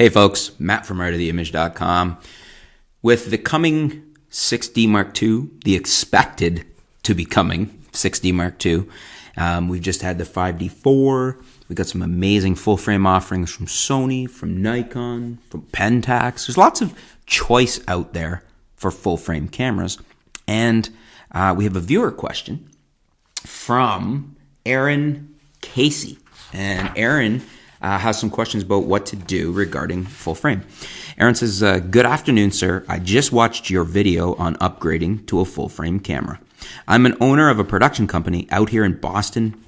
Hey folks, Matt from artoftheimage.com. With the coming 6D Mark II, the expected to be coming 6D Mark II, we've just had the 5D4. We got some amazing full frame offerings from Sony, from Nikon, from Pentax. There's lots of choice out there for full frame cameras. And we have a viewer question from Aaron Casey. And Aaron has some questions about what to do regarding full frame. Aaron says, good afternoon, sir. I just watched your video on upgrading to a full frame camera. I'm an owner of a production company out here in Boston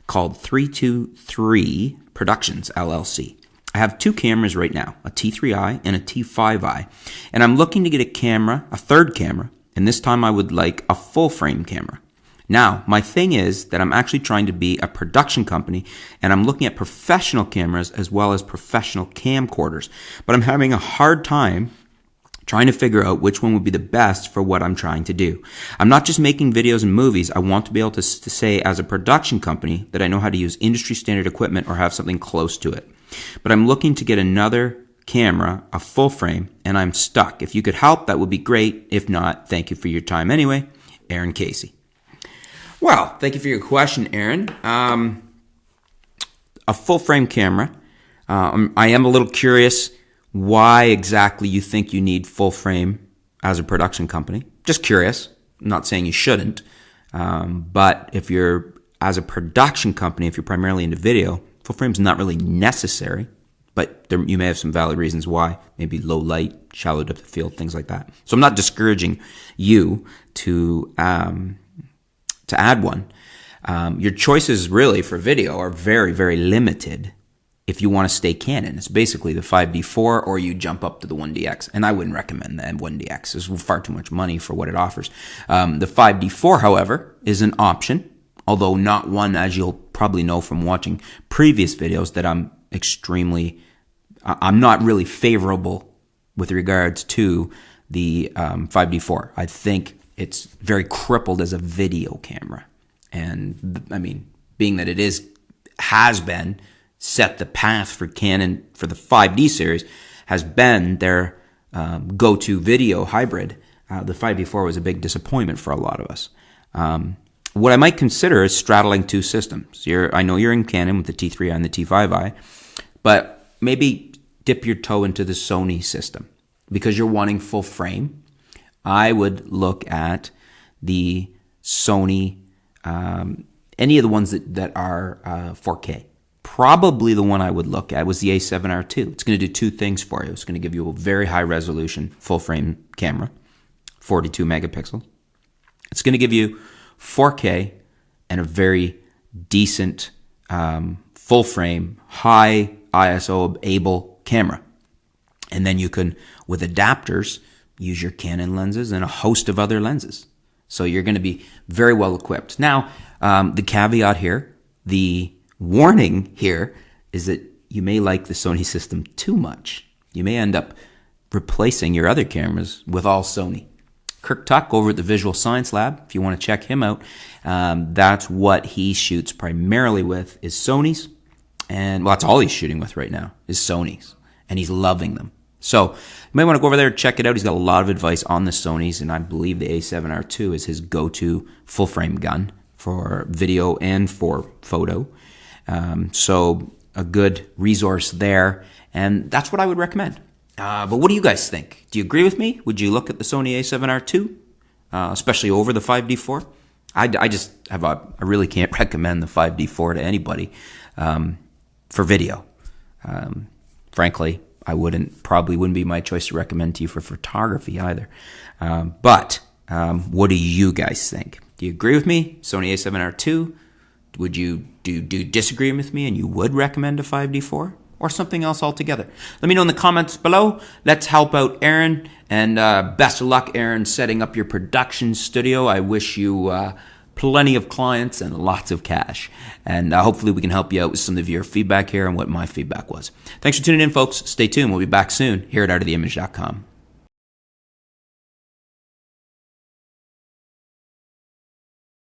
called 323 Productions, LLC. I have two cameras right now, a T3i and a T5i, and I'm looking to get a third camera, and this time I would like a full frame camera. Now, my thing is that I'm actually trying to be a production company, and I'm looking at professional cameras as well as professional camcorders. But I'm having a hard time trying to figure out which one would be the best for what I'm trying to do. I'm not just making videos and movies. I want to be able to say as a production company that I know how to use industry standard equipment or have something close to it. But I'm looking to get another camera, a full frame, and I'm stuck. If you could help, that would be great. If not, thank you for your time anyway. Aaron Casey. Well, thank you for your question, Aaron. A full frame camera. I am a little curious why exactly you think you need full frame as a production company. Just curious. I'm not saying you shouldn't. But if you're, as a production company, if you're primarily into video, full frame's not really necessary. But you may have some valid reasons why. Maybe low light, shallow depth of field, things like that. So I'm not discouraging you to add one. Your choices really for video are very, very limited if you want to stay Canon. It's basically the 5D4 or you jump up to the 1DX. And I wouldn't recommend the 1DX. It's far too much money for what it offers. The 5D4, however, is an option, although not one, as you'll probably know from watching previous videos, that I'm not really favorable with regards to the 5D4. I think it's very crippled as a video camera. And I mean, being that it has been set the path for Canon for the 5D series, has been their go-to video hybrid, the 5D4 was a big disappointment for a lot of us. What I might consider is straddling two systems. I know you're in Canon with the T3i and the T5i, but maybe dip your toe into the Sony system because you're wanting full frame. I would look at the Sony, any of the ones that are 4K. Probably the one I would look at was the A7R II. It's going to do two things for you. It's going to give you a very high resolution full frame camera, 42 megapixels. It's going to give you 4K and a very decent full frame, high ISO able camera. And then you can, with adapters, use your Canon lenses and a host of other lenses. So you're going to be very well equipped. Now, the caveat here, the warning here, is that you may like the Sony system too much. You may end up replacing your other cameras with all Sony. Kirk Tuck over at the Visual Science Lab, if you want to check him out, that's what he shoots primarily with is Sonys. And well, that's all he's shooting with right now is Sonys. And he's loving them. So you might want to go over there and check it out. He's got a lot of advice on the Sonys, and I believe the A7R II is his go-to full-frame gun for video and for photo. So a good resource there, and that's what I would recommend. But what do you guys think? Do you agree with me? Would you look at the Sony A7R II, especially over the 5D4? I really can't recommend the 5D4 to anybody for video. Frankly, probably wouldn't be my choice to recommend to you for photography either. But what do you guys think? Do you agree with me? Sony A7R II? Would you disagree with me and you would recommend a 5D4 or something else altogether? Let me know in the comments below. Let's help out Aaron, and best of luck, Aaron, setting up your production studio. I wish you plenty of clients and lots of cash. And hopefully we can help you out with some of your feedback here and what my feedback was. Thanks for tuning in, folks. Stay tuned. We'll be back soon here at artoftheimage.com.